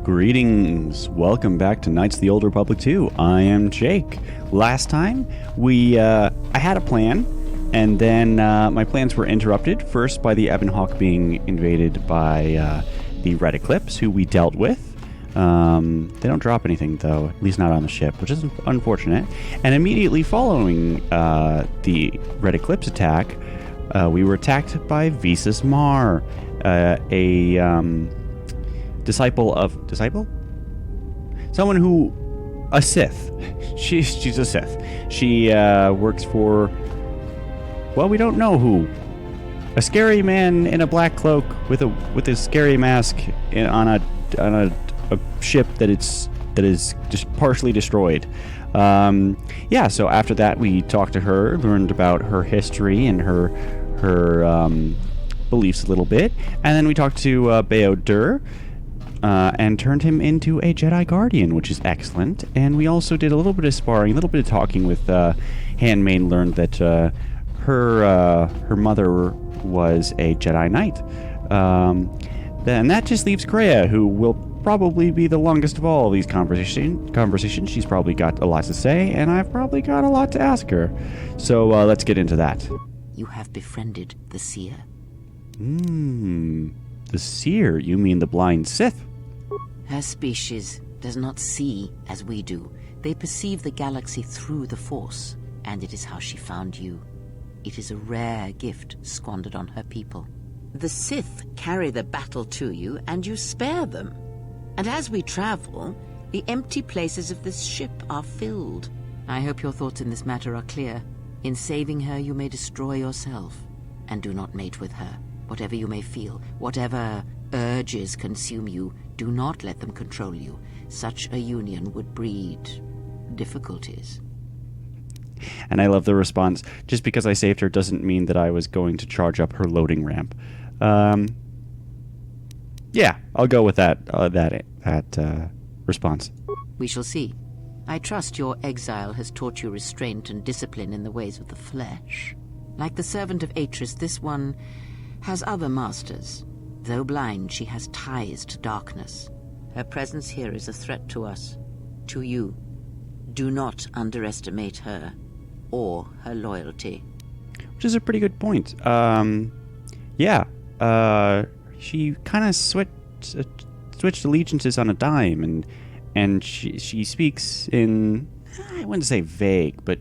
Greetings. Welcome back to Knights of the Old Republic 2. I am Jake. Last time, I had a plan, and then my plans were interrupted, first by the Ebon Hawk being invaded by the Red Eclipse, who we dealt with. They don't drop anything, though, at least not on the ship, which is unfortunate. And immediately following the Red Eclipse attack, we were attacked by Visas Mar, a disciple? Someone who... a Sith. She's a Sith. She works for... well, we don't know who. A scary man in a black cloak with a scary mask on a ship that is just partially destroyed. So after that we talked to her, learned about her history and her beliefs a little bit, and then we talked to Beodur, and turned him into a Jedi Guardian, which is excellent. And we also did a little bit of sparring, a little bit of talking with Handmaid, learned that her mother was a Jedi Knight. Then that just leaves Kreia, who will probably be the longest of all these conversations. She's probably got a lot to say, and I've probably got a lot to ask her. So let's get into that. You have befriended the Seer. The Seer? You mean the blind Sith? Her species does not see as we do. They perceive the galaxy through the Force, and it is how she found you. It is a rare gift squandered on her people. The Sith carry the battle to you, and you spare them. And as we travel, the empty places of this ship are filled. I hope your thoughts in this matter are clear. In saving her, you may destroy yourself, and do not mate with her. Whatever you may feel, whatever urges consume you, do not let them control you. Such a union would breed difficulties. And I love the response. Just because I saved her doesn't mean that I was going to charge up her loading ramp. Yeah, I'll go with that response. We shall see. I trust your exile has taught you restraint and discipline in the ways of the flesh. Like the servant of Atris, this one has other masters. Though blind, she has ties to darkness. Her presence here is a threat to us, to you. Do not underestimate her or her loyalty. Which is a pretty good point. She kind of switched allegiances on a dime, and she speaks in, I wouldn't say vague, but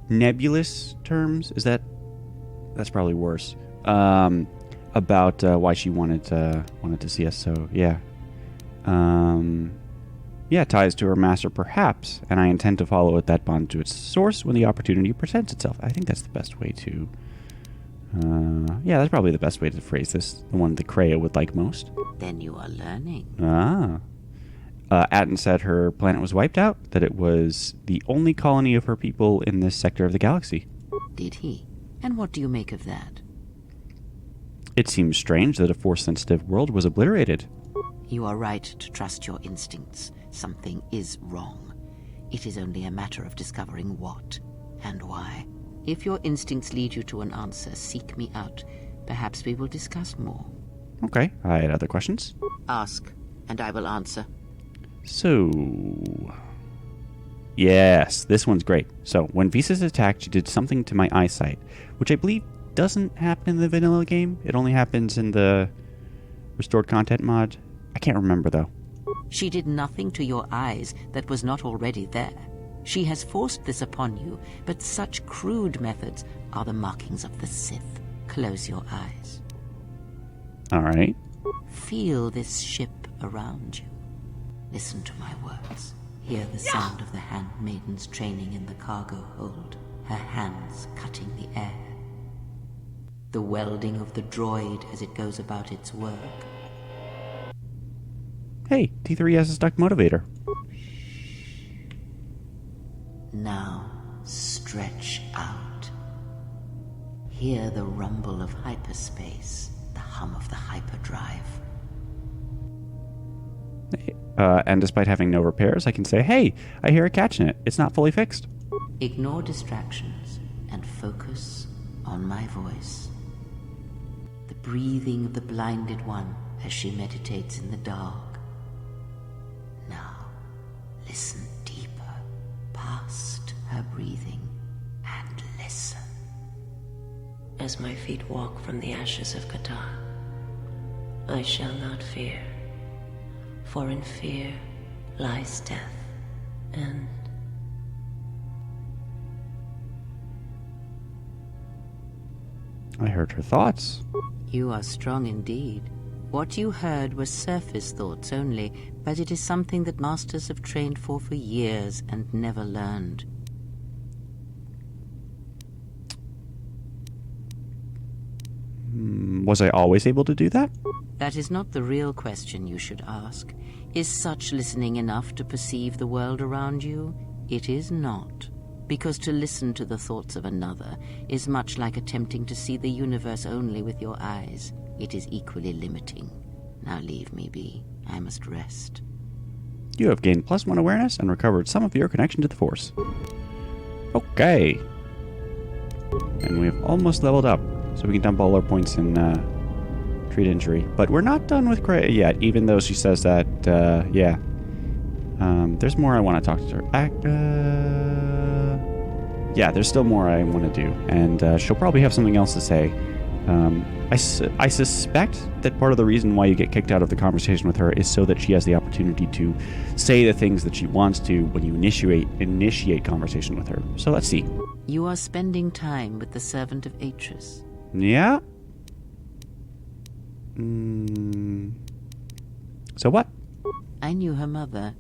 nebulous terms. That's probably worse. About why she wanted to see us. So yeah, ties to her master perhaps, and I intend to follow that bond to its source when the opportunity presents itself. I think that's the best way to. That's probably the best way to phrase this. The one that Kreia would like most. Then you are learning. Atten said her planet was wiped out, that it was the only colony of her people in this sector of the galaxy. Did he? And what do you make of that? It seems strange that a Force-sensitive world was obliterated. You are right to trust your instincts. Something is wrong. It is only a matter of discovering what and why. If your instincts lead you to an answer, seek me out. Perhaps we will discuss more. Okay, I had other questions. Ask, and I will answer. So... yes, this one's great. So, when Visas attacked, she did something to my eyesight, which I believe doesn't happen in the vanilla game. It only happens in the restored content mod. I can't remember, though. She did nothing to your eyes that was not already there. She has forced this upon you, but such crude methods are the markings of the Sith. Close your eyes. All right. Feel this ship around you. Listen to my words. Hear the sound of the handmaidens training in the cargo hold, her hands cutting the air. The welding of the droid as it goes about its work. Hey, T3 has a stuck motivator. Now, stretch out. Hear the rumble of hyperspace, the hum of the hyperdrive. And despite having no repairs, I can say, hey, I hear a catch in it. It's not fully fixed. Ignore distractions and focus on my voice. The breathing of the blinded one as she meditates in the dark. Listen deeper, past her breathing, and listen. As my feet walk from the ashes of KOTOR, I shall not fear, for in fear lies death, and... I heard her thoughts. You are strong indeed. What you heard was surface thoughts only, but it is something that masters have trained for years and never learned. Was I always able to do that? That is not the real question you should ask. Is such listening enough to perceive the world around you? It is not. Because to listen to the thoughts of another is much like attempting to see the universe only with your eyes. It is equally limiting. Now leave me be. I must rest. You have gained +1 awareness and recovered some of your connection to the Force. Okay. And we have almost leveled up, so we can dump all our points in treat injury. But we're not done with Gray yet, even though she says that, yeah. There's more I want to talk to her. Yeah, there's still more I want to do, and she'll probably have something else to say. I suspect that part of the reason why you get kicked out of the conversation with her is so that she has the opportunity to say the things that she wants to when you initiate conversation with her. So let's see. You are spending time with the servant of Atris. Yeah? So what? I knew her mother.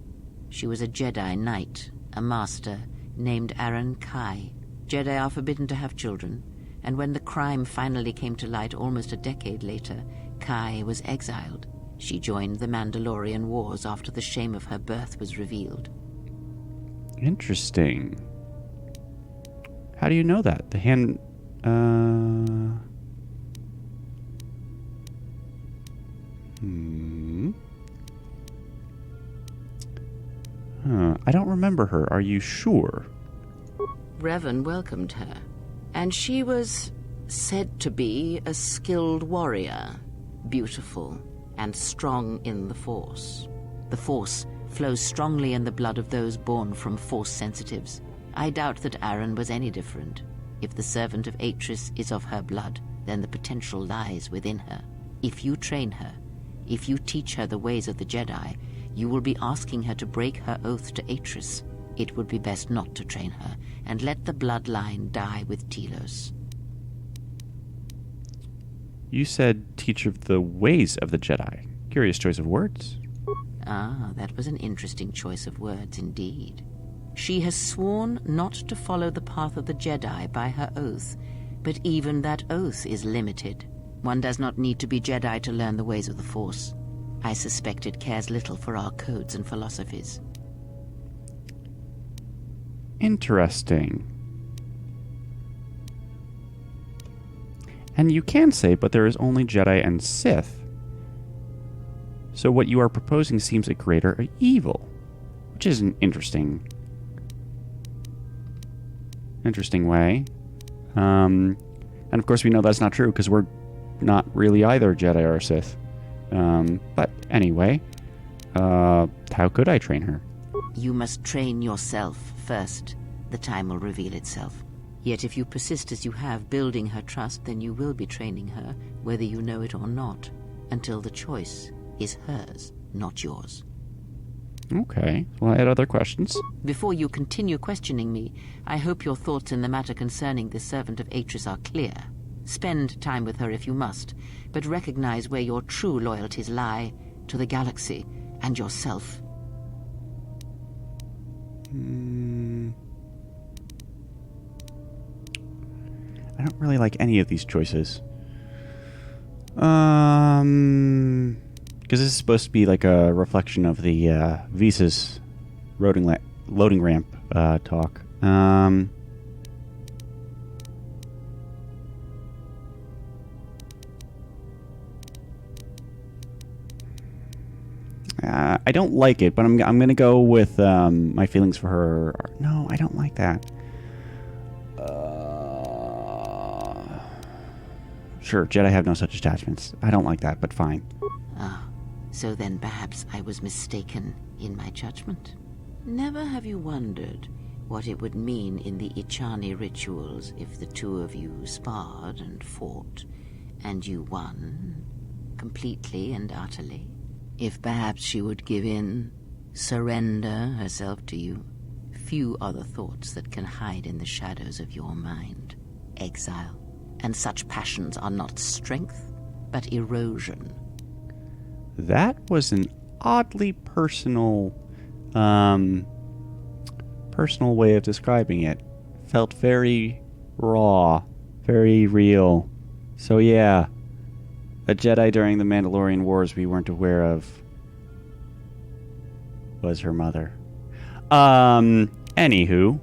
She was a Jedi Knight, a master, named Aaron Kai. Jedi are forbidden to have children, and when the crime finally came to light almost a decade later, Kai was exiled. She joined the Mandalorian Wars after the shame of her birth was revealed. Interesting. How do you know that? The hand... I don't remember her. Are you sure? Revan welcomed her, and she was said to be a skilled warrior, beautiful and strong in the Force. The Force flows strongly in the blood of those born from Force sensitives. I doubt that Aaron was any different. If the servant of Atris is of her blood, then the potential lies within her. If you train her, if you teach her the ways of the Jedi, you will be asking her to break her oath to Atris. It would be best not to train her, and let the bloodline die with Telos. You said teach of the ways of the Jedi. Curious choice of words. Ah, that was an interesting choice of words indeed. She has sworn not to follow the path of the Jedi by her oath, but even that oath is limited. One does not need to be Jedi to learn the ways of the Force. I suspect it cares little for our codes and philosophies. Interesting. And you can say, but there is only Jedi and Sith. So what you are proposing seems a greater evil, which is an interesting way. And of course we know that's not true because we're not really either Jedi or Sith. But anyway, how could I train her? You must train yourself first. The time will reveal itself. Yet if you persist as you have, building her trust, then you will be training her, whether you know it or not, until the choice is hers, not yours. Okay. Well, I had other questions. Before you continue questioning me, I hope your thoughts in the matter concerning this servant of Atris are clear. Spend time with her if you must, but recognize where your true loyalties lie, to the galaxy and yourself. I don't really like any of these choices. Because this is supposed to be like a reflection of the Visa's loading ramp talk. I don't like it, but I'm gonna go with my feelings for her. No, I don't like that. Sure, Jedi have no such attachments. I don't like that, but fine. Ah, so then perhaps I was mistaken in my judgment. Never have you wondered what it would mean in the Ichani rituals if the two of you sparred and fought, and you won, completely and utterly? If perhaps she would give in, surrender herself to you? Few are the thoughts that can hide in the shadows of your mind. Exile. And such passions are not strength, but erosion. That was an oddly personal way of describing it. Felt very raw, very real. So yeah, a Jedi during the Mandalorian Wars we weren't aware of was her mother. Anywho.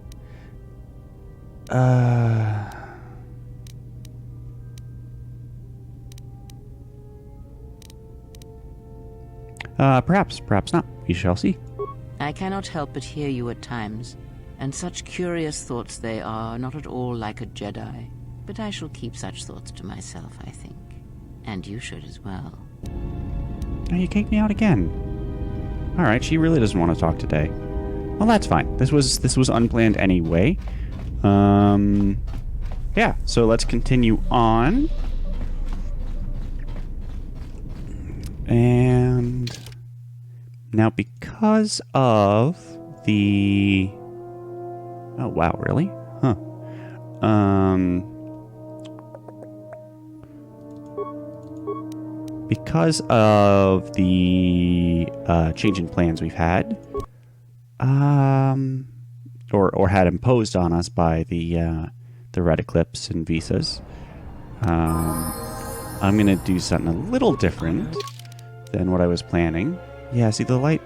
Perhaps not. We shall see. I cannot help but hear you at times, and such curious thoughts they are, not at all like a Jedi. But I shall keep such thoughts to myself, I think. And you should as well. Oh, you kicked me out again. Alright, she really doesn't want to talk today. Well, that's fine. This was unplanned anyway. Yeah, so let's continue on. And now because of the... Oh, wow, really? Huh. Because of the change in plans we've had, or had imposed on us by the red eclipse and visas, I'm gonna do something a little different than what I was planning. Yeah, see the light,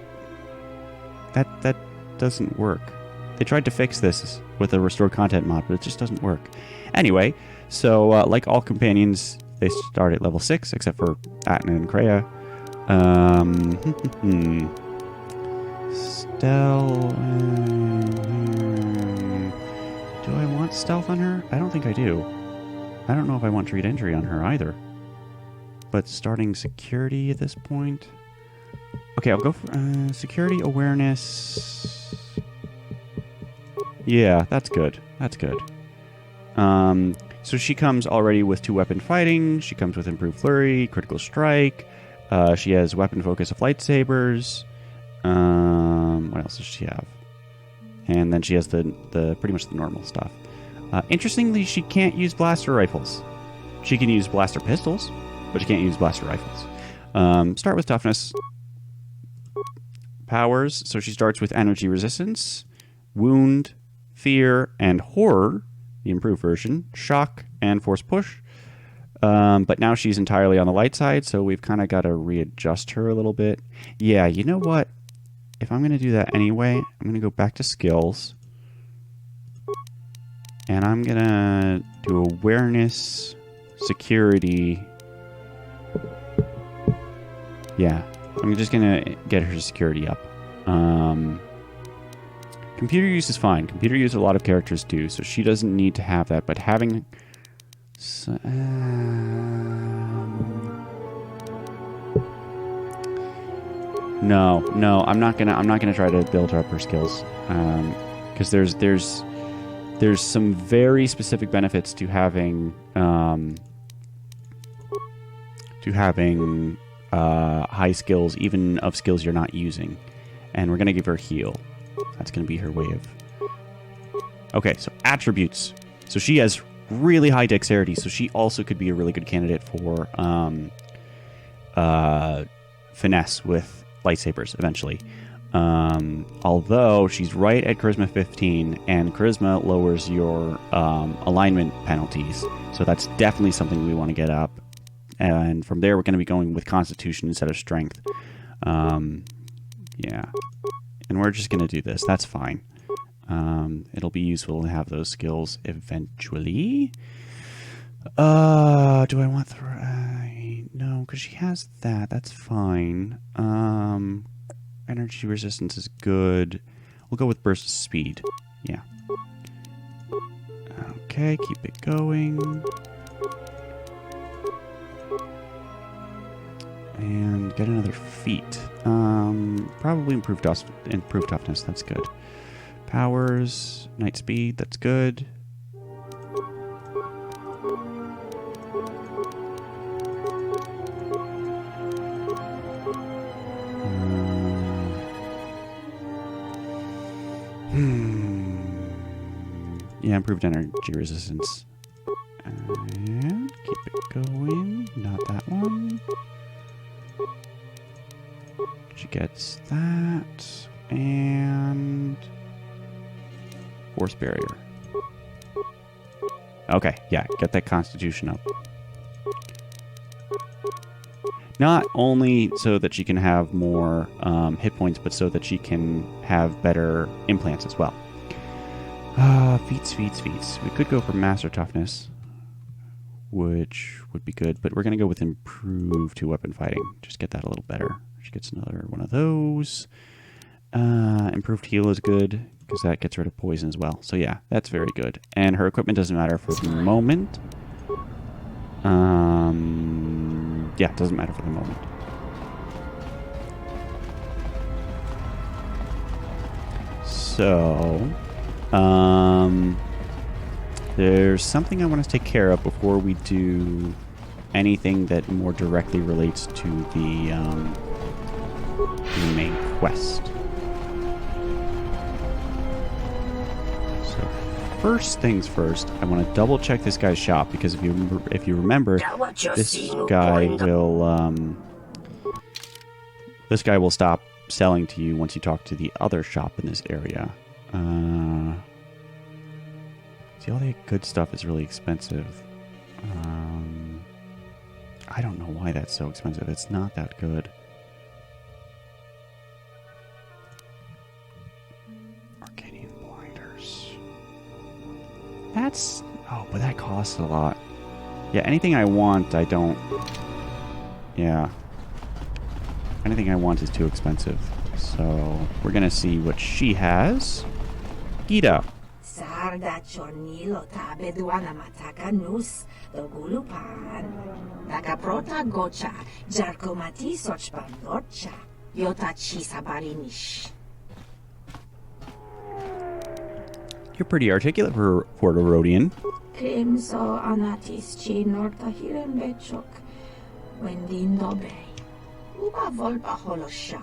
that doesn't work. They tried to fix this with a restored content mod, but it just doesn't work. Anyway, so like all companions, they start at level 6, except for Atna and Kreia. Stealth. Do I want stealth on her? I don't think I do. I don't know if I want treat injury on her either. But starting security at this point. Okay, I'll go for security awareness. Yeah, that's good. That's good. So she comes already with 2-weapon fighting. She comes with improved flurry, critical strike. She has weapon focus of lightsabers. What else does she have? And then she has the pretty much the normal stuff. Interestingly, she can't use blaster rifles. She can use blaster pistols, but she can't use blaster rifles. Start with toughness. Powers. So she starts with energy resistance, wound, fear, and horror. The improved version, shock, and force push. But now she's entirely on the light side, so we've kind of got to readjust her a little bit. Yeah, you know what? If I'm going to do that anyway, I'm going to go back to skills. And I'm going to do awareness, security. Yeah, I'm just going to get her security up. Computer use is fine. Computer use a lot of characters do, so she doesn't need to have that. But having... No, I'm not gonna try to build her up her skills, because there's some very specific benefits to having high skills, even of skills you're not using, and we're gonna give her heal. That's going to be her way of... Okay, so attributes. So she has really high dexterity, so she also could be a really good candidate for finesse with lightsabers eventually. Although she's right at Charisma 15, and Charisma lowers your alignment penalties. So that's definitely something we want to get up. And from there, we're going to be going with Constitution instead of Strength. Yeah. And we're just going to do this. That's fine. It'll be useful to have those skills eventually. Do I want... no, because she has that. That's fine. Energy resistance is good. We'll go with burst speed. Yeah. Okay, keep it going. And get another feat. Probably improve toughness. That's good. Powers, night speed. That's good. Yeah, improved energy resistance. And keep it going. Not that one. She gets that. And force barrier. Okay, yeah, get that constitution up. Not only so that she can have more hit points, but so that she can have better implants as well. Feats. We could go for master toughness, which would be good, but we're going to go with improved to weapon fighting. Just get that a little better. She gets another one of those. Improved heal is good, because that gets rid of poison as well. So yeah, that's very good. And her equipment doesn't matter for the moment. Yeah, it doesn't matter for the moment. So, there's something I want to take care of before we do anything that more directly relates to the main quest. So, first things first, I want to double check this guy's shop, because if you remember, this guy will stop selling to you once you talk to the other shop in this area. See, all the good stuff is really expensive. I don't know why that's so expensive. It's not that good. Arcadian blinders. That's... Oh, but that costs a lot. Yeah, anything I want, I don't... Yeah. Anything I want is too expensive. So, we're gonna see what she has. Gita. Sarda chornilo tabe duana mataka nus dogulupan. Nakaprota gocha jarkomati sochpandocha. Yota chisabarinish. You're pretty articulate for a Rhodian. Krimso anatis chi norta hirembechok. Wendindo bay. Uba volpa holosha.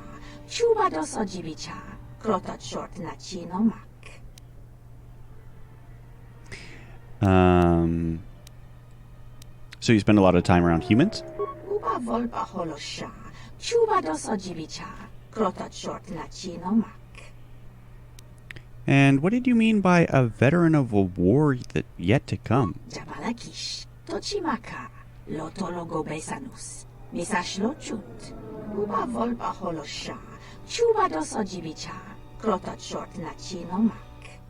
Chuba dos ojibicha. Krota short nachino mak. So you spend a lot of time around humans? Uba volpa holosha. Chuba dos ojibicha. Krota short nachino mak. And what did you mean by a veteran of a war that yet to come? Jabalakish. Tochimaka. Lotologo besanus. Misashlo chut. Uba volpa holosha. Chuba dos ojibicha. Krota short nachino mak.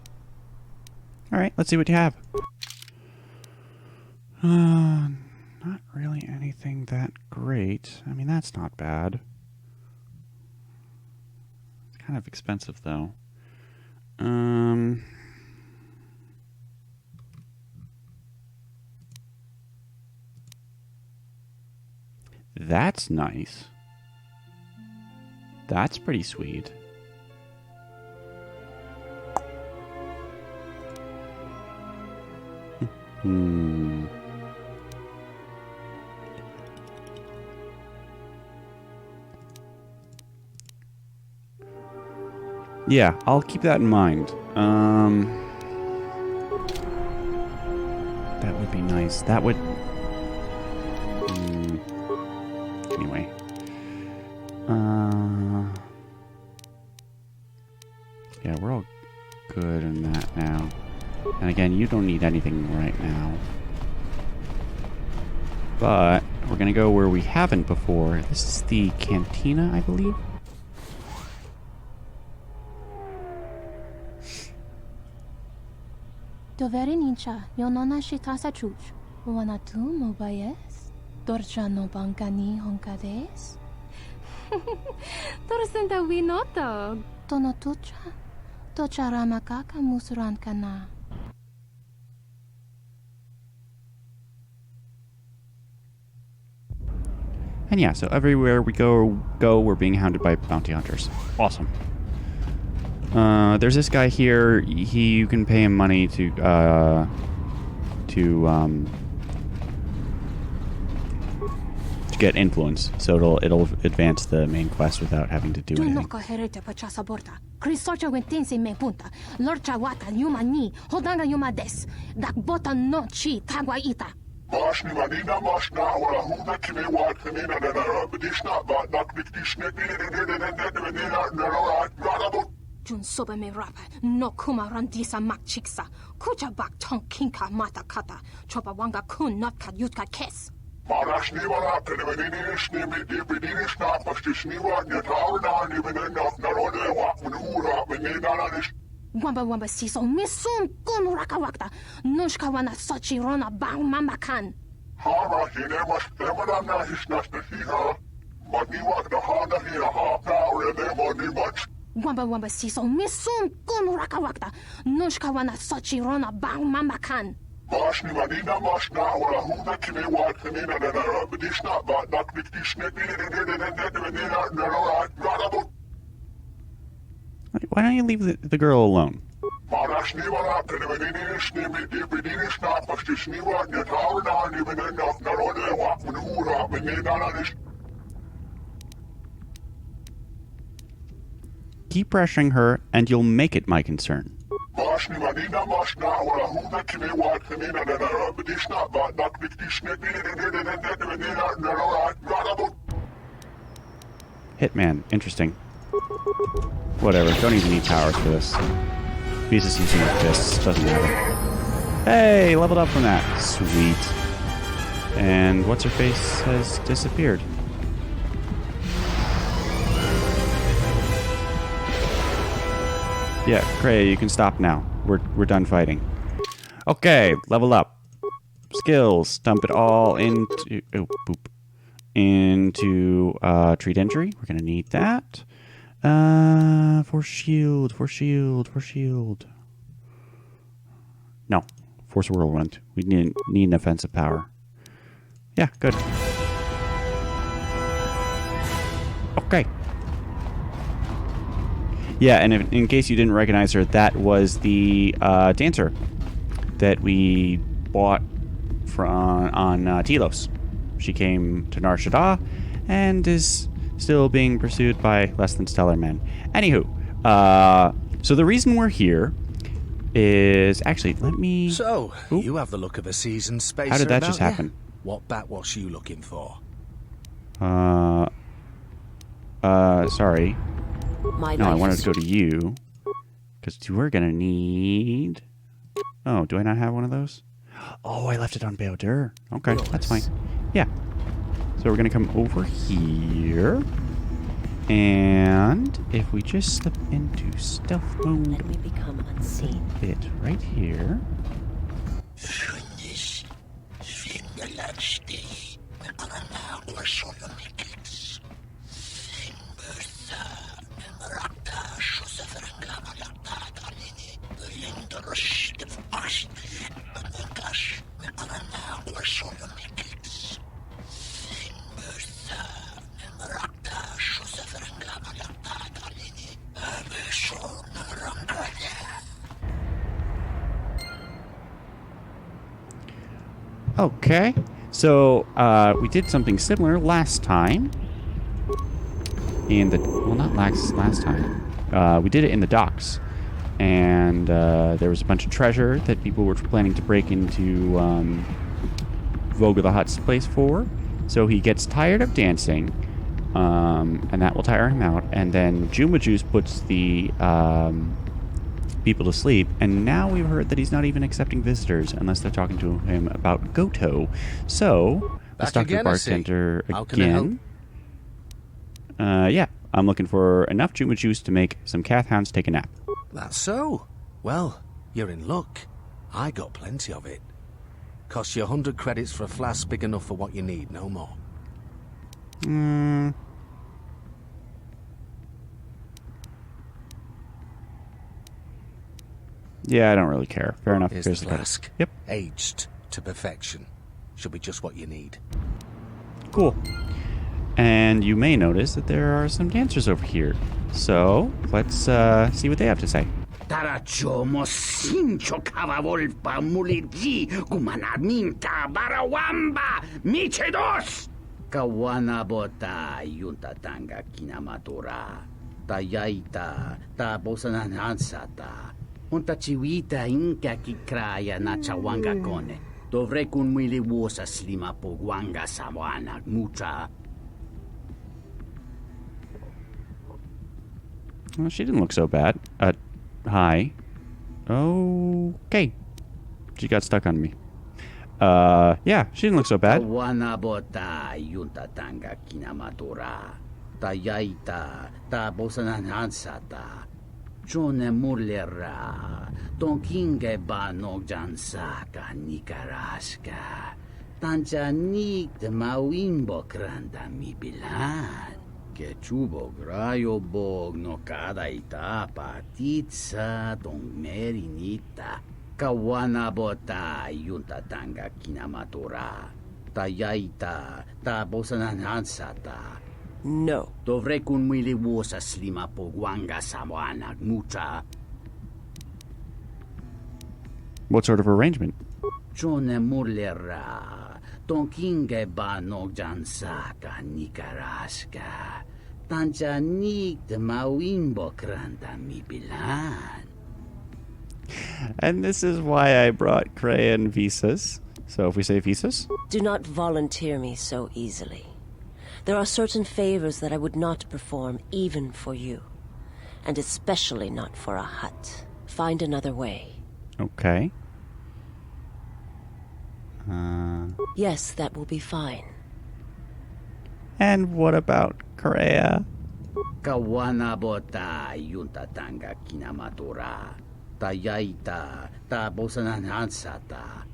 Alright, let's see what you have. Not really anything that great. I mean, that's not bad. It's kind of expensive, though. That's nice. That's pretty sweet. Yeah, I'll keep that in mind. That would be nice. That would... Anyway. Yeah, we're all good in that now. And again, you don't need anything right now. But we're going to go where we haven't before. This is the cantina, I believe. Doverinincha, yonona shitasa chuch. Wanatu mobayes. Dorjano bankani honkades. Torsenta winoto. Tonotucha. Tocharamakaka musurankana. And yeah, so everywhere we go, we're being hounded by bounty hunters. Awesome. There's this guy here. You can pay him money to get influence, so it'll advance the main quest without having to do anything. Jun soba me rapa, no kuma randisa mak chiksa, kucha bak tong kinka mata kata, chopa wanga kun not ka yutka kes. Wamba siso misum kun rakawakta, nushka wana sochi rona bang mama kan. Wamba siso misum kun rakawakta, nushka wana sochi rona bang mama kan. Why don't you leave the girl alone? Keep pressuring her, and you'll make it my concern. Hitman, interesting. Whatever, don't even need powers for this. He's just using his fists, doesn't matter. Hey, leveled up from that. Sweet. And what's-her-face has disappeared. Yeah, Cray, you can stop now. We're done fighting. Okay, level up. Skills. Dump it all into... Oh, boop. Into treat injury. We're gonna need that. For shield. No. Force whirlwind. We need an offensive power. Yeah, good. Okay. Yeah, and in case you didn't recognize her, that was the dancer that we bought on Telos. She came to Nar Shaddaa and is still being pursued by less than stellar men. Anywho, so the reason we're here is actually, let me... So, you have the look of a seasoned spacer. How did that just happen? You? What Batwash you looking for? Sorry. No, I wanted to go to you. Because we're going to need... Oh, do I not have one of those? Oh, I left it on Beodur. Okay, that's fine. Yeah. So we're going to come over here. And if we just slip into stealth mode... Let me become unseen. Bit right here. Okay, so we did something similar last time. In the not last time. We did it in the docks, and there was a bunch of treasure that people were planning to break into Voga the Hutt's place for. So he gets tired of dancing, and that will tire him out. And then Juma Juice puts the people to sleep, and now we've heard that he's not even accepting visitors unless they're talking to him about Goto. So let's talk to the bartender again. Yeah, I'm looking for enough Juma Juice to make some Cath Hounds take a nap. That's so. Well, you're in luck. I got plenty of it. Costs you 100 credits for a flask big enough for what you need, no more. Yeah, I don't really care. Fair enough. Here's the flask. Yep. Aged to perfection. Should be just what you need. Cool. And you may notice that there are some dancers over here. So, let's see what they have to say. Taracho mosincho kavavolpa muliji kumanarminta barawamba michedos. Kawana bota yunta tanga kinamatura. Tayaita ta bosananansata. Unta chiwita inka kikraya na chawanga kone. Dovrei kun mwili wosa slima pogwanga sawana mucha. Well, she didn't look so bad. Hi. Okay. She got stuck on me. Yeah, she didn't look so bad. Kawana bota yunta tanga kinamatura. Tayaita ta bosananansata. Jone mulera. Tonkinge ba nogjansaka nikaraska. Tanjanik de mawimbo kranda mi bilan. Que chubo grayo bog no cada itapa titsa don merinita. Kawana bota yunta tanga kinamatura. Tayaita ta bosananansata. No. Dovrei kun mwili wosa slima pogwanga sawana mucha. What sort of arrangement? Jone mulera. Tonkinge ba nogjansaka nikaraska. Tanjanik de mawimbo kranda mi bilan. And this is why I brought Crayon visas. So if we say visas? Do not volunteer me so easily. There are certain favors that I would not perform even for you. And especially not for a hut. Find another way. Okay. Yes, that will be fine. And what about Korea? Kawana bota yunta tanga kinamatura. Tayaita ta bosananansata.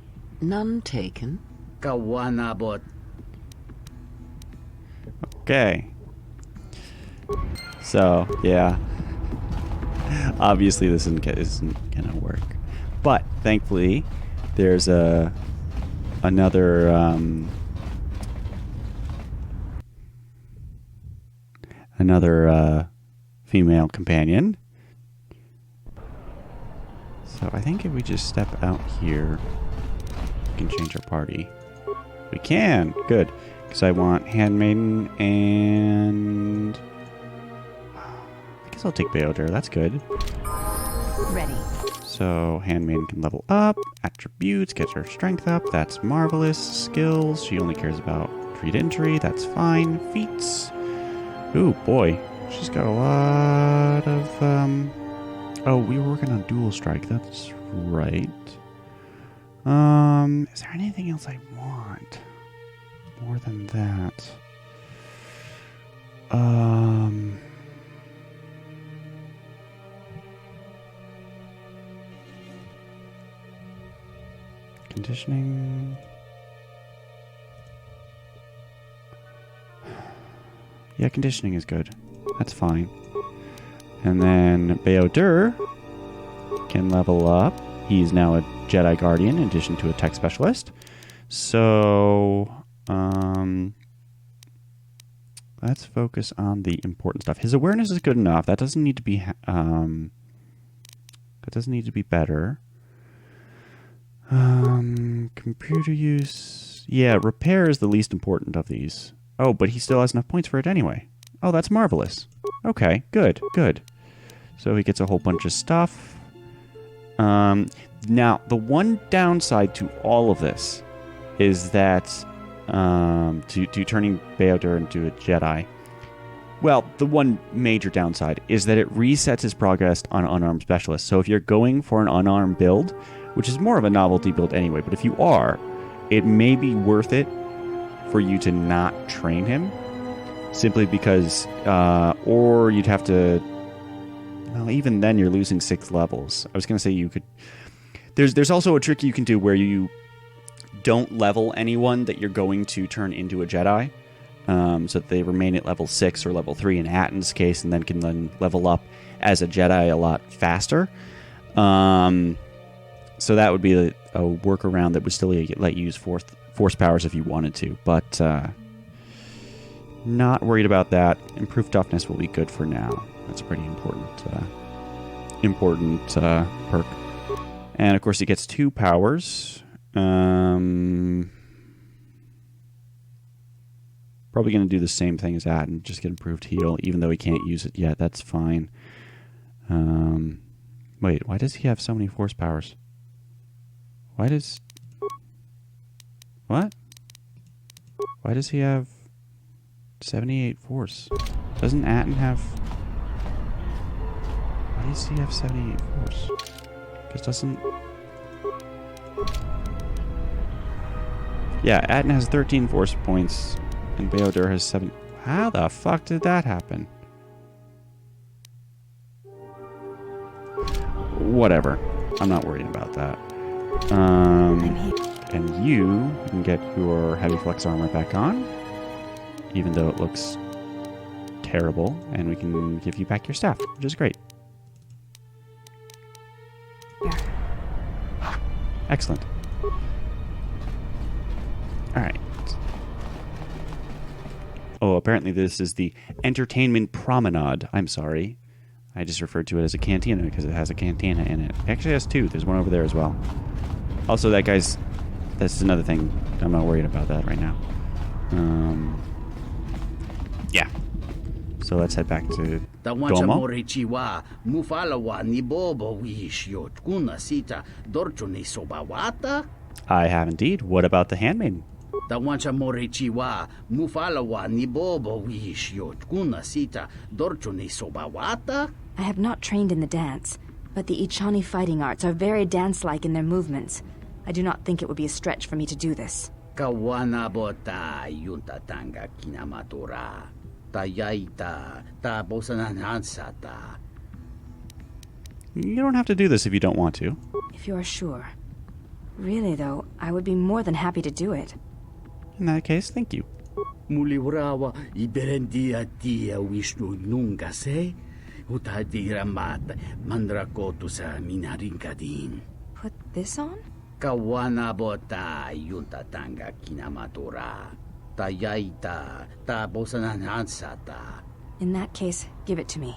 None taken. Kawana bot. Okay. So, yeah. Obviously this isn't gonna work. But, thankfully, there's another female companion. So I think if we just step out here, we can change our party. We can! Good. Because I want Handmaiden and... I guess I'll take Beoder. That's good. Ready. So Handmaiden can level up. Attributes, gets her strength up. That's marvelous. Skills, she only cares about treat injury. That's fine. Feats. Ooh, boy. She's got a lot of... Oh, we were working on dual strike. That's right. Is there anything else I want? More than that. Conditioning. Yeah, conditioning is good. That's fine. And then Beoder can level up. He's now a Jedi Guardian in addition to a tech specialist. So, let's focus on the important stuff. His awareness is good enough. That doesn't need to be better. Computer use. Yeah, repair is the least important of these. Oh, but he still has enough points for it anyway. Oh, that's marvelous. Okay, good, good. So he gets a whole bunch of stuff. Now, the one downside to all of this is that to turning Beoder into a Jedi. Well, the one major downside is that it resets his progress on unarmed specialists. So if you're going for an unarmed build, which is more of a novelty build anyway, but if you are, it may be worth it for you to not train him, simply because, or you'd have to, well, even then you're losing 6 levels. I was going to say you could, there's also a trick you can do where you don't level anyone that you're going to turn into a Jedi, so that they remain at level 6 or level 3 in Atton's case, and then can then level up as a Jedi a lot faster. So that would be a workaround that would still let you use force powers if you wanted to. But Not worried about that. Improved toughness will be good for now. That's a pretty important perk. And of course, he gets 2 powers. Probably going to do the same thing as that and just get improved heal, even though he can't use it yet. That's fine. Wait, why does he have so many force powers? Why does... What? Why does he have 78 force? Doesn't Atten have... Why does he have 78 force? Because doesn't... Yeah, Atten has 13 force points, and Beodur has 7... How the fuck did that happen? Whatever. I'm not worried about that. And you can get your heavy flex armor back on, even though it looks terrible, and we can give you back your staff, which is great. Excellent. Alright. Oh, apparently this is the Entertainment Promenade. I'm sorry. I just referred to it as a cantina because it has a cantina in it. It actually has 2. There's one over there as well. Also, that guy's... That's another thing. I'm not worried about that right now. Yeah. So let's head back to Domo. I have indeed. What about the handmaiden? I have not trained in the dance, but the Ichani fighting arts are very dance-like in their movements. I do not think it would be a stretch for me to do this. You don't have to do this if you don't want to. If you are sure. Really, though, I would be more than happy to do it. In that case, thank you. Muliwrawa iberendia tia Vishnu nunca se utadiramat mandrakotu sa minarinkadin. Put this on? Kawana bota yunta tanga kinamatura. Tayaita tabosananansata. In that case, give it to me,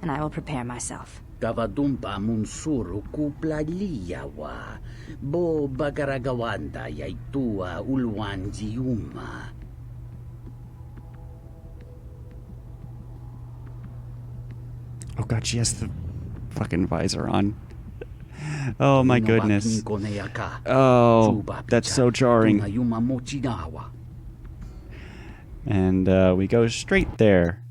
and I will prepare myself. Kavadumpa munsuru kuplaliyawa. Bo bagaragawanda yaitua ulwanjiuma. Oh god, she has the fucking visor on. Oh my goodness. Oh, that's so jarring. And we go straight there.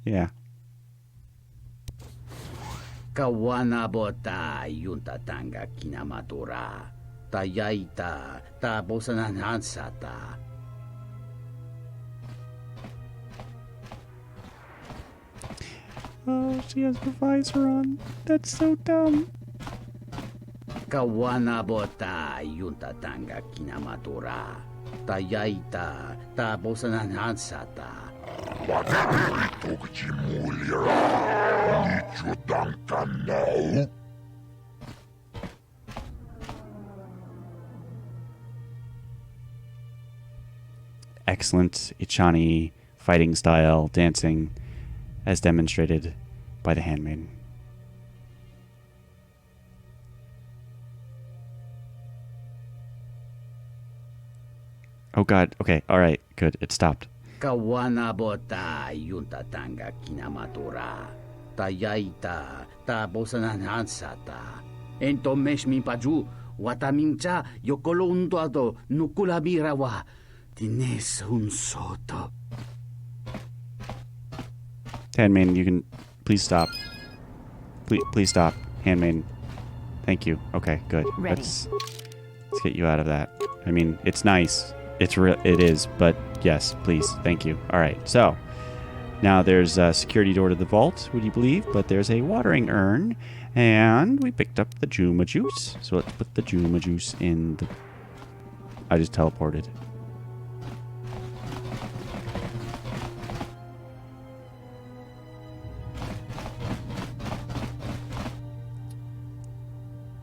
Yeah. Kawana bota yunta tanga kinamatura. Tayaita tabosananansata. Oh, she has the visor on. That's so dumb. Kawana bota yunta tanga kinamatura. Tayaita tabosananansata. Excellent Ichani fighting style, dancing, as demonstrated by the handmaiden. Oh god, okay, alright, good, it stopped. Kawana bota yunta tanga kinamatura. Tayaita tabosananansata. Ento meshmi paju watamimcha yokolondoado nukulabirawa. Tines un soto. Handmaiden, you can please stop. Please stop, handmaiden. Thank you. Okay, good. Ready. Let's get you out of that. I mean, it's nice. It is, but yes, please. Thank you. All right. So now there's a security door to the vault, would you believe? But there's a watering urn, and we picked up the Juma juice. So let's put the Juma juice in the... I just teleported.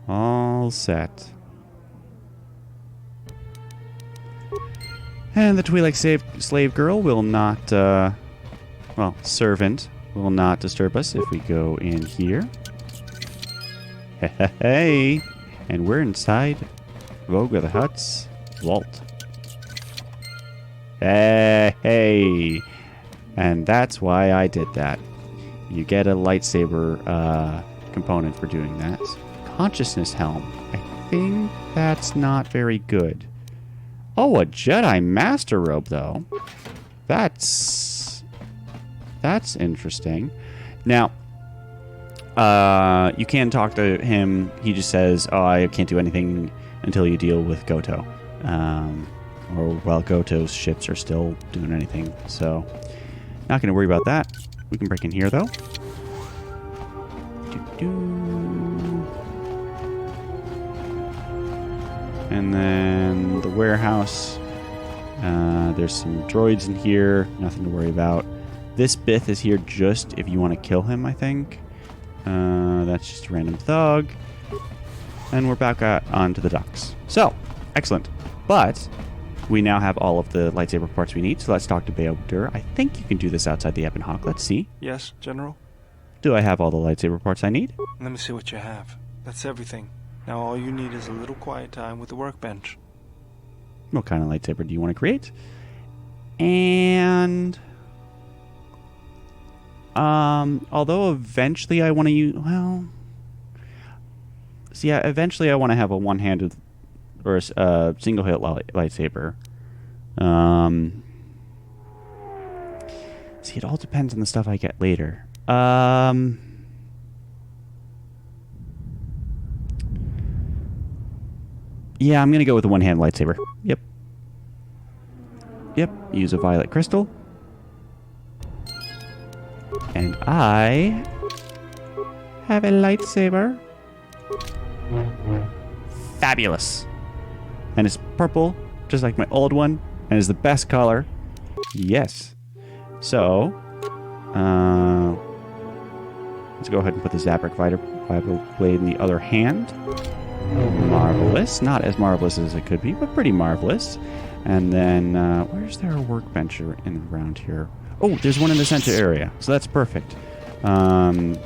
All set. And the Twi'lek slave girl will not, well, servant will not disturb us if we go in here. Hey, and we're inside Voga the Hutt's vault. Hey, and that's why I did that. You get a lightsaber component for doing that. Consciousness helm. I think that's not very good. Oh, a Jedi Master Robe, though. That's interesting. Now, you can talk to him. He just says, "Oh, I can't do anything until you deal with Goto." Or while Goto's ships are still doing anything. So, not going to worry about that. We can break in here, though. And then the warehouse. There's some droids in here. Nothing to worry about. This Bith is here just if you want to kill him, I think. That's just a random thug. And we're back onto the docks. So, excellent. But we now have all of the lightsaber parts we need. So let's talk to Bayo Dur. I think you can do this outside the Ebon Hawk. Let's see. Yes, General? Do I have all the lightsaber parts I need? Let me see what you have. That's everything. Now all you need is a little quiet time with the workbench. What kind of lightsaber do you want to create? And although eventually I want to use, well, so yeah, eventually I want to have a one-handed or a single-hit lightsaber. See, it all depends on the stuff I get later. Yeah, I'm going to go with a one-hand lightsaber. Yep. Use a violet crystal. And I have a lightsaber. Fabulous. And it's purple, just like my old one, and is the best color. Yes. So, let's go ahead and put the Zabrak Vibro Blade in the other hand. Marvelous. Not as marvelous as it could be, but pretty marvelous. And then, where's there a workbench around here? Oh, there's one in the center area, so that's perfect. So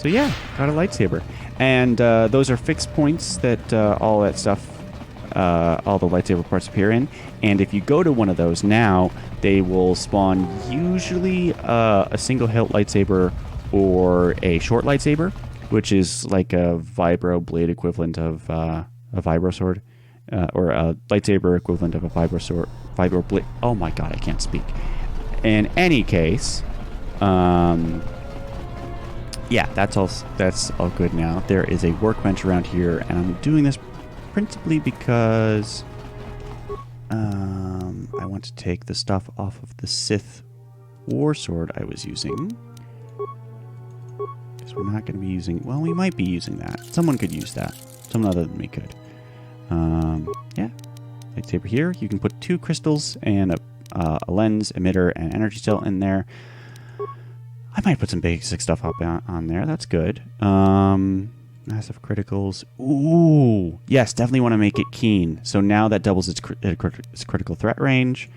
yeah, got a lightsaber. And those are fixed points that all that stuff, all the lightsaber parts appear in. And if you go to one of those now, they will spawn usually a single hilt lightsaber or a short lightsaber, which is like a vibro blade equivalent of a vibro sword, or a lightsaber equivalent of a vibro blade. Oh my god, I can't speak. In any case, yeah, that's all good now. There is a workbench around here, and I'm doing this principally because I want to take the stuff off of the Sith war sword I was using. Because we're not going to be using... Well, we might be using that. Someone could use that. Someone other than me could. Yeah. Lightsaber here. You can put 2 crystals and a lens, emitter, and energy cell in there. I might put some basic stuff up on there. That's good. Massive criticals. Ooh. Yes, definitely want to make it keen. So now that doubles its critical threat range.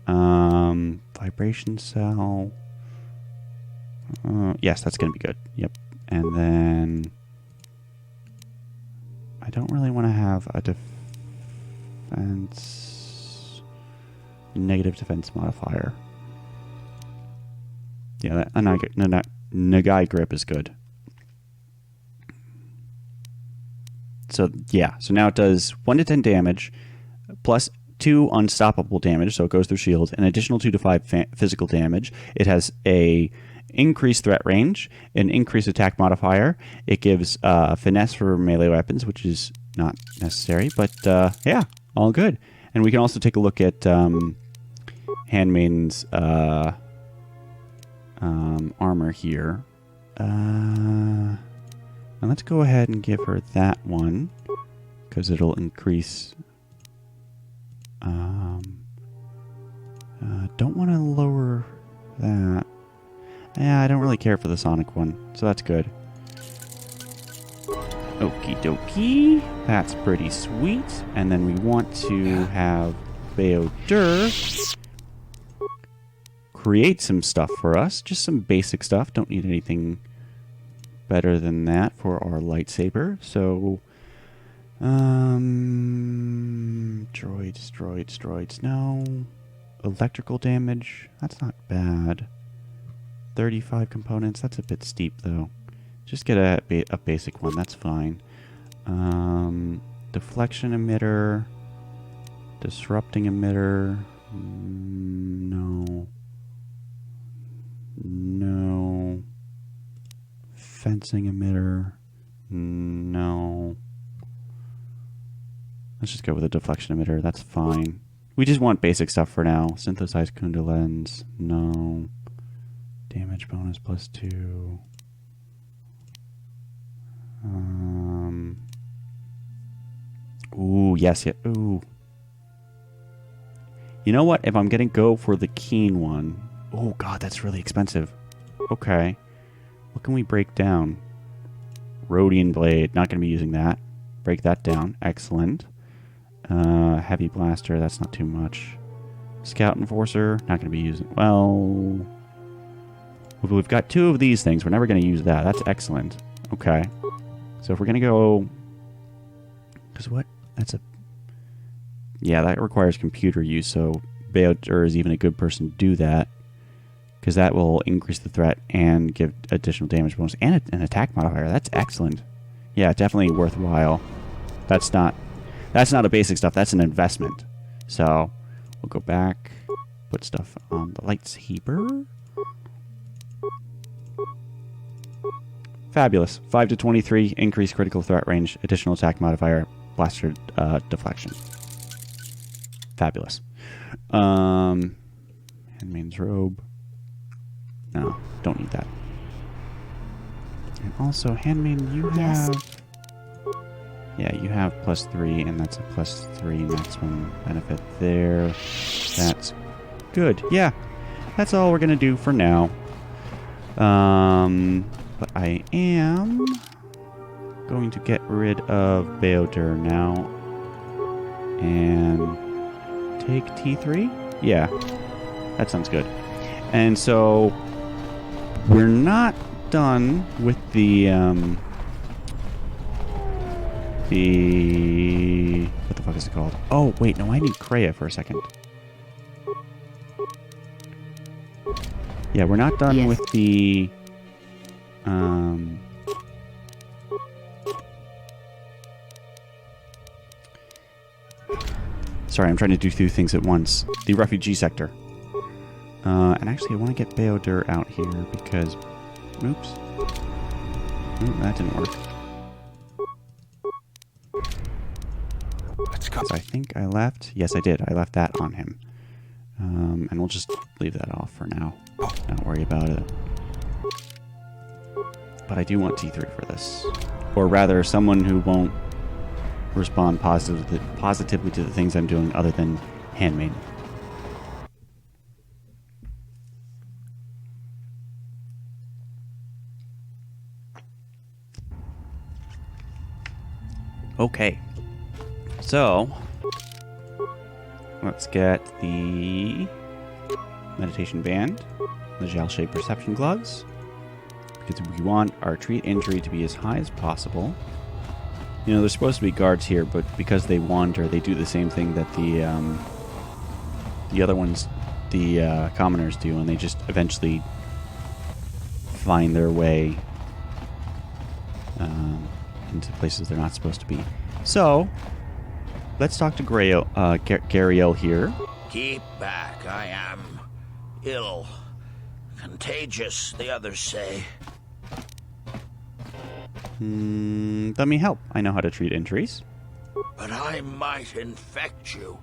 Vibration cell. Yes, that's going to be good. Yep. And then I don't really want to have a defense... negative defense modifier. Yeah, a Nagai grip is good. So, yeah. So now it does 1 to 10 damage, plus 2 unstoppable damage, so it goes through shields, an additional 2 to 5 physical damage. It has a increased threat range, an increased attack modifier. It gives finesse for melee weapons, which is not necessary, but yeah, all good. And we can also take a look at Handmaiden's armor here. And let's go ahead and give her that one, because it'll increase... don't want to lower that. Yeah, I don't really care for the Sonic one, so that's good. Okie dokie. That's pretty sweet. And then we want to have Beodur create some stuff for us. Just some basic stuff. Don't need anything better than that for our lightsaber. So, droids. No. Electrical damage. That's not bad. 35 components. That's a bit steep, though. Just get a basic one. That's fine. Deflection emitter. Disrupting emitter. No. No. Fencing emitter. No. Let's just go with a deflection emitter. That's fine. We just want basic stuff for now. Synthesized Kunda lens. No. Damage bonus +2. Ooh, yes, yeah. Ooh. You know what? If I'm gonna go for the keen one. Oh god, that's really expensive. Okay. What can we break down? Rhodian blade. Not gonna be using that. Break that down. Excellent. Heavy blaster. That's not too much. Scout enforcer. Not gonna be using. Well, we've got 2 of these things. We're never gonna use that. That's excellent. Okay. So if we're gonna go, because what? That's a. Yeah, that requires computer use. So Beodur is even a good person to do that, because that will increase the threat and give additional damage bonus and an attack modifier. That's excellent. Yeah, definitely worthwhile. That's not a basic stuff. That's an investment. So we'll go back, put stuff on the lightsaber. Fabulous. 5 to 23, increased critical threat range, additional attack modifier, blaster deflection. Fabulous. Handmaid's robe. No, don't need that. And also, Handmaiden, you have... Yeah, you have +3, and that's a +3 maximum benefit there. That's good. Yeah, that's all we're going to do for now. But I am going to get rid of Beodur now and take T3? Yeah, that sounds good. And so we're not done with the what the fuck is it called? Oh, wait, no, I need Kreia for a second. Yeah, we're not done with the sorry, I'm trying to do 2 things at once. The refugee sector. And actually, I want to get Beodur out here because... Oops. Ooh, that didn't work. I think I left... Yes, I did. I left that on him. And we'll just leave that off for now. Not worry about it. But I do want T3 for this. Or rather, someone who won't respond positively to the things I'm doing other than Handmaiden. Okay. So, let's get the meditation band, the gel-shaped perception gloves, because we want our treat injury to be as high as possible. You know, there's supposed to be guards here, but because they wander, they do the same thing that the other ones, the commoners do, and they just eventually find their way into places they're not supposed to be. So, let's talk to Gariel here. Keep back, I am ill. Contagious, the others say. Let me help. I know how to treat injuries. But I might infect you.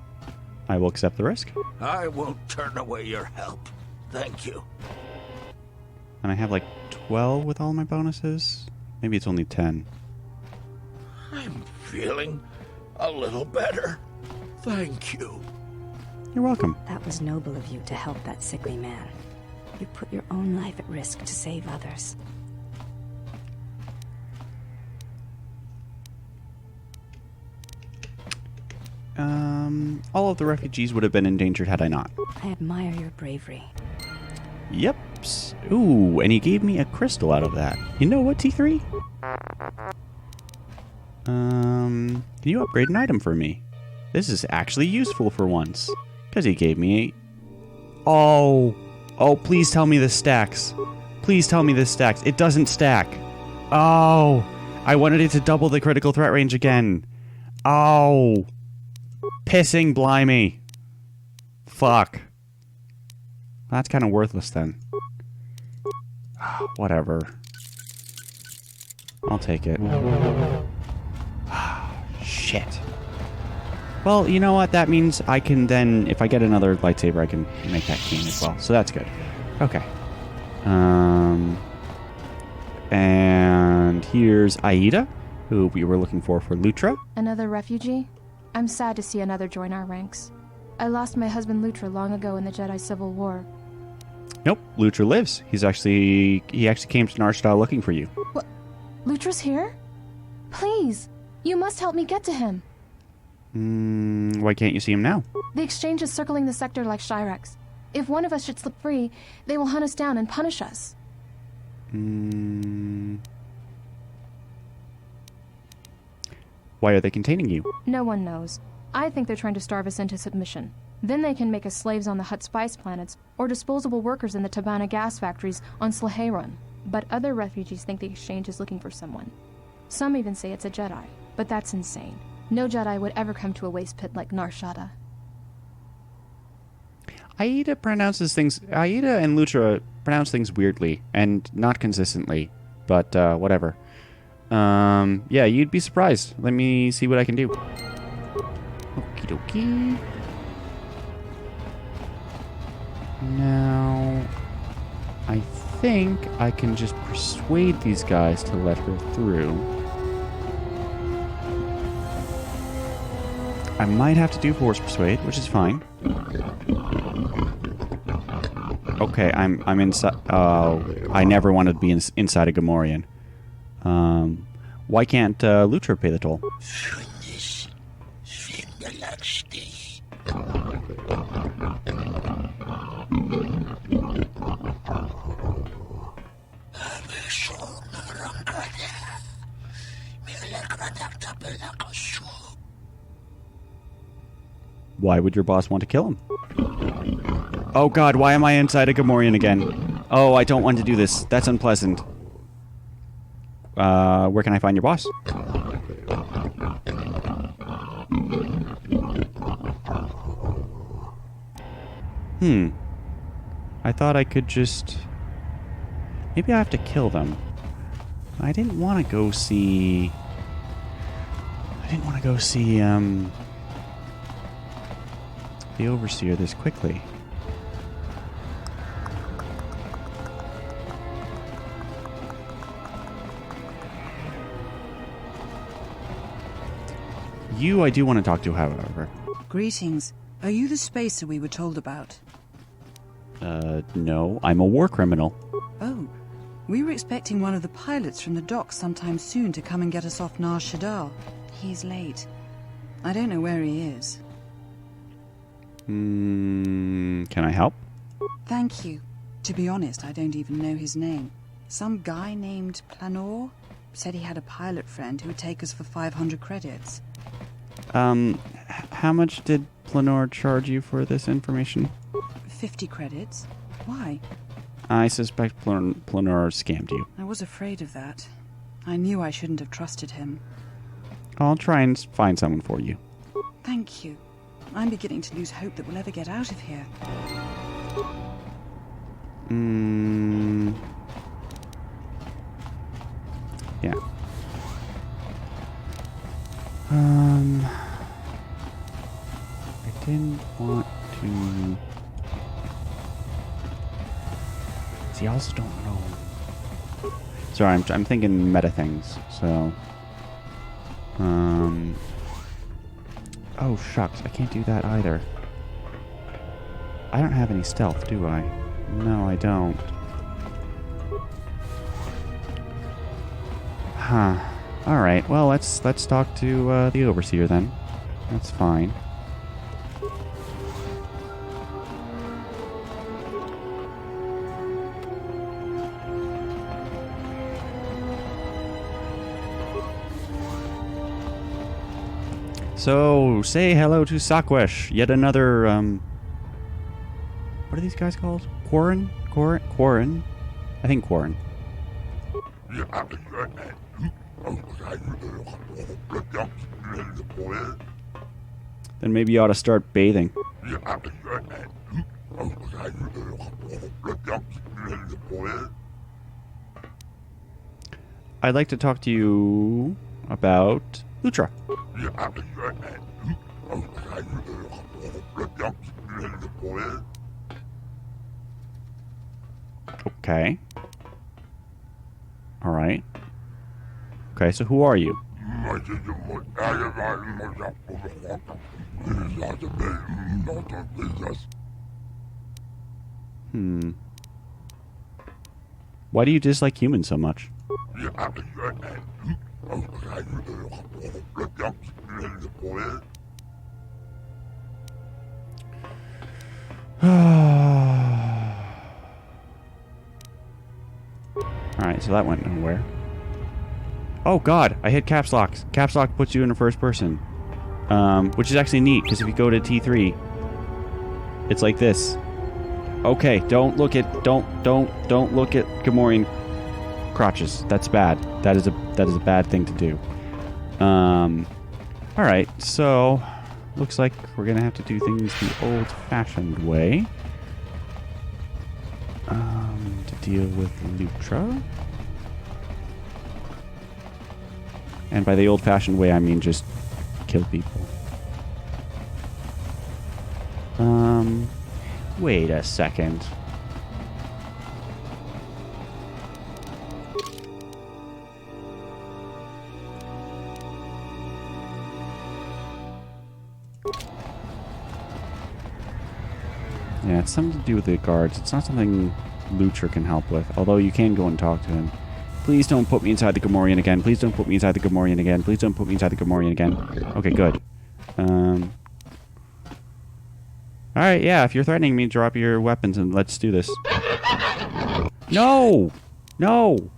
I will accept the risk. I won't turn away your help. Thank you. And I have like 12 with all my bonuses. Maybe it's only 10. I'm feeling a little better. Thank you. You're welcome. That was noble of you to help that sickly man. You put your own life at risk to save others. All of the refugees would have been endangered had I not. I admire your bravery. Yep. Ooh, and he gave me a crystal out of that. You know what, T3? Can you upgrade an item for me? This is actually useful for once. Because he gave me a... Oh, please tell me this stacks. Please tell me this stacks. It doesn't stack. Oh, I wanted it to double the critical threat range again. Oh, pissing blimey. Fuck. That's kind of worthless then. Whatever. I'll take it. Shit. Well, you know what? That means I can then, if I get another lightsaber, I can make that keen as well. So that's good. Okay. And here's Aida, who we were looking for Lutra. Another refugee? I'm sad to see another join our ranks. I lost my husband Lutra long ago in the Jedi Civil War. Nope, Lutra lives. He actually came to Nar Shaddaa looking for you. What? Lutra's here? Please, you must help me get to him. Why can't you see him now? The exchange is circling the sector like Shyrex. If one of us should slip free, they will hunt us down and punish us. Why are they containing you? No one knows. I think they're trying to starve us into submission. Then they can make us slaves on the Hutt spice planets, or disposable workers in the Tabana gas factories on Slaheyron. But other refugees think the exchange is looking for someone. Some even say it's a Jedi, but that's insane. No Jedi would ever come to a waste pit like Nar Shaddaa. Aida and Lutra pronounce things weirdly and not consistently, but whatever. Yeah, you'd be surprised. Let me see what I can do. Okie dokie. Now, I think I can just persuade these guys to let her through. I might have to do force persuade, which is fine. Okay, I'm inside. Oh, I never wanted to be inside a Gamorrean. Why can't Lutra pay the toll? Why would your boss want to kill him? Oh god, why am I inside a Gamorrean again? Oh, I don't want to do this. That's unpleasant. Where can I find your boss? I thought I could just... Maybe I have to kill them. I didn't want to go see... the Overseer this quickly. You I do want to talk to, however. Greetings. Are you the spacer we were told about? No. I'm a war criminal. Oh. We were expecting one of the pilots from the docks sometime soon to come and get us off Nar Shaddaa. He's late. I don't know where he is. Can I help? Thank you. To be honest, I don't even know his name. Some guy named Planor said he had a pilot friend who would take us for 500 credits. How much did Planor charge you for this information? 50 credits. Why? I suspect Planor scammed you. I was afraid of that. I knew I shouldn't have trusted him. I'll try and find someone for you. Thank you. I'm beginning to lose hope that we'll ever get out of here. Yeah. I didn't want to... See, I also don't know. Sorry, I'm thinking meta things, so... Oh, shucks, I can't do that either. I don't have any stealth, do I? No, I don't. Huh. Alright, well, let's talk to the Overseer then. That's fine. So, say hello to Sakwesh. Yet another, what are these guys called? Quarren? Quarren? I think Quarren. Then maybe you ought to start bathing. I'd like to talk to you about Lutra. Okay. Alright. Okay, so who are you? Why do you dislike humans so much? Alright, so that went nowhere. Oh god, I hit caps lock. Caps lock puts you in the first person. Which is actually neat, because if you go to T3, it's like this. Okay, don't look at Gamorrean crotches. That's bad. That is a bad thing to do. Alright, so looks like we're gonna have to do things the old-fashioned way. To deal with Lutra. And by the old-fashioned way, I mean just kill people. Wait a second. Yeah, it's something to do with the guards. It's not something Lutra can help with, although you can go and talk to him. Please don't put me inside the Gamorrean again. Please don't put me inside the Gamorrean again. Please don't put me inside the Gamorrean again. Okay, good. Alright, yeah, if you're threatening me, drop your weapons and let's do this. No! No!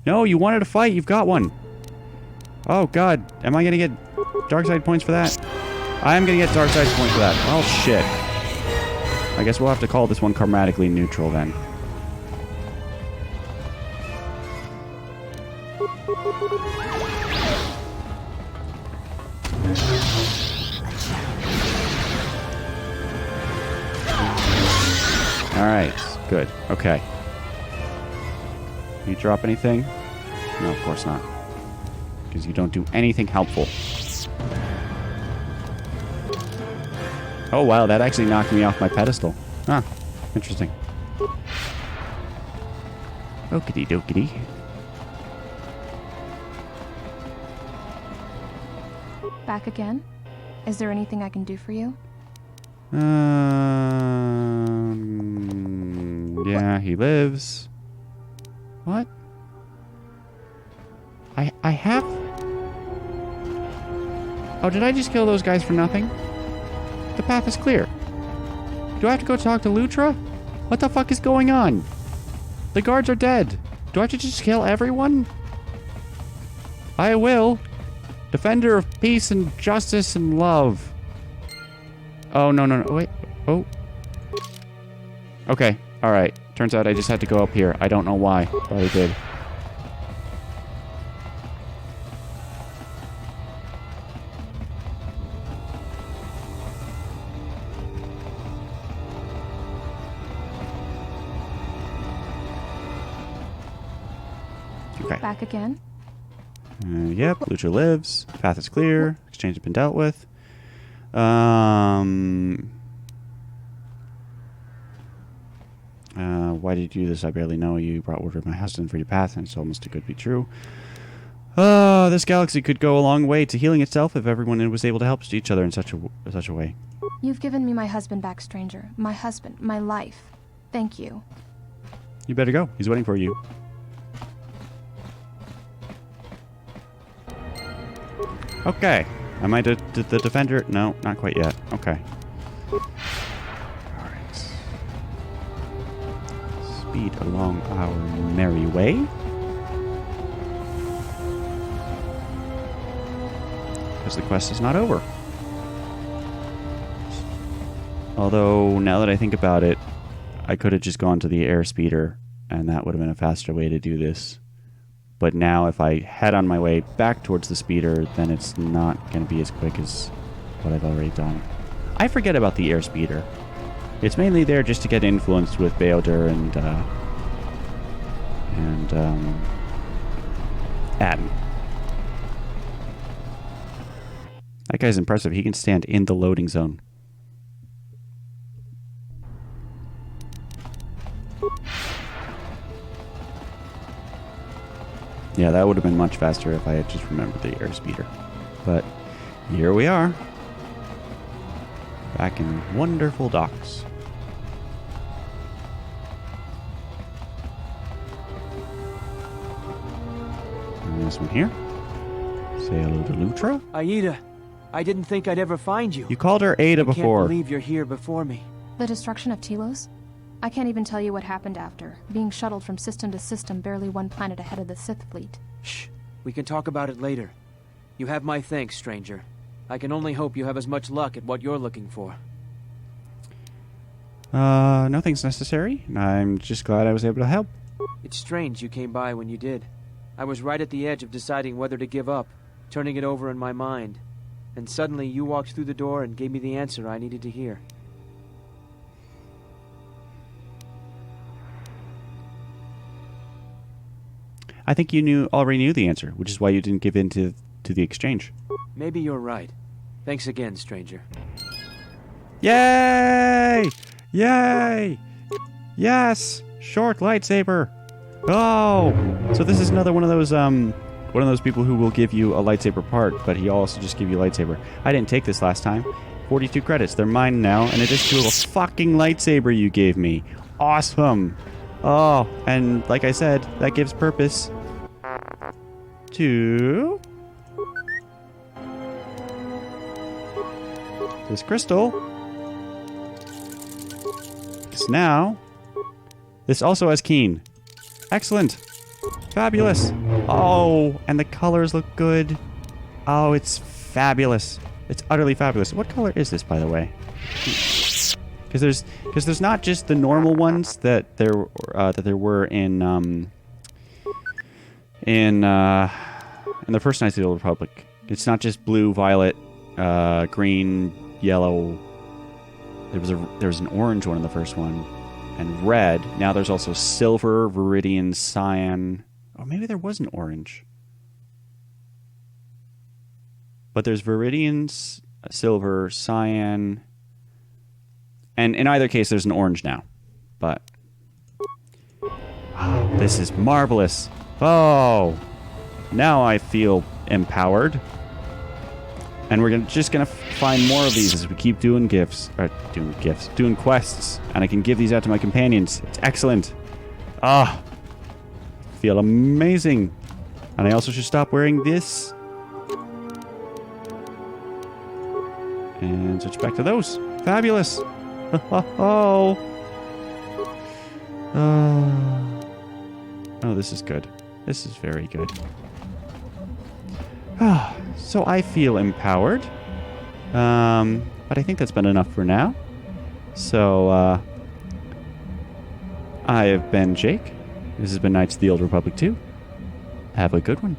No, you wanted to fight. You've got one. Oh, God. Am I going to get dark side points for that? I am going to get dark side points for that. Oh, shit. I guess we'll have to call this one chromatically neutral then. Alright, good. Okay. You drop anything? No, of course not. Because you don't do anything helpful. Oh, wow, that actually knocked me off my pedestal. Huh, interesting. Okey dokey. Back again? Is there anything I can do for you? Yeah, he lives. What? I have? Oh, did I just kill those guys for nothing? The path is clear. Do I have to go talk to Lutra? What the fuck is going on? The guards are dead. Do I have to just kill everyone? I will. Defender of peace and justice and love. Oh, no, no, no. Wait. Oh. Okay. Alright. Turns out I just had to go up here. I don't know why, but I did. Okay. Back again? Yep, Lucha lives. Path is clear. Exchange has been dealt with. Why did you do this? I barely know. You brought word of my husband for your path, and it's almost too good to be true. This galaxy could go a long way to healing itself if everyone was able to help each other in such a way. You've given me my husband back, stranger. My husband. My life. Thank you. You better go. He's waiting for you. Okay. Am I the defender? No, not quite yet. Okay. Alright. Speed along our merry way. because the quest is not over. Although, now that I think about it, I could have just gone to the airspeeder, and that would have been a faster way to do this. But now, if I head on my way back towards the speeder, then it's not going to be as quick as what I've already done. I forget about the airspeeder. It's mainly there just to get influenced with Beodur and Adam. That guy's impressive. He can stand in the loading zone. Yeah, that would have been much faster if I had just remembered the airspeeder. But here we are. Back in wonderful docks. And this one here. Say hello to Lutra. Aida, I didn't think I'd ever find you. You called her Ada before. I can't believe you're here before me. The destruction of Telos? I can't even tell you what happened after, being shuttled from system to system barely one planet ahead of the Sith fleet. Shh. We can talk about it later. You have my thanks, stranger. I can only hope you have as much luck at what you're looking for. Nothing's necessary. I'm just glad I was able to help. It's strange you came by when you did. I was right at the edge of deciding whether to give up, turning it over in my mind. And suddenly you walked through the door and gave me the answer I needed to hear. I think you already knew the answer, which is why you didn't give in to the exchange. Maybe you're right. Thanks again, stranger. Yay! Yay! Yes! Short lightsaber! Oh! So this is another one of those people who will give you a lightsaber part, but he also just give you a lightsaber. I didn't take this last time. 42 credits. They're mine now, and it is to a fucking lightsaber you gave me. Awesome! Oh, and like I said, that gives purpose to this crystal. Because now, this also has Keen. Excellent. Fabulous. Oh, and the colors look good. Oh, it's fabulous. It's utterly fabulous. What color is this, by the way? Because there's not just the normal ones that there were in the first Knights of the Old Republic. It's not just blue, violet, green, yellow. There was an orange one in the first one, and red. Now there's also silver, viridian, cyan. Or maybe there was an orange. But there's viridian, silver, cyan. And in either case, there's an orange now. But oh, this is marvelous. Oh, now I feel empowered. And we're just gonna find more of these as we keep doing doing quests. And I can give these out to my companions. It's excellent. Ah, feel amazing. And I also should stop wearing this. And switch back to those. Fabulous. Oh, this is good. This is very good. So I feel empowered. But I think that's been enough for now. So, I have been Jake. This has been Knights of the Old Republic 2. Have a good one.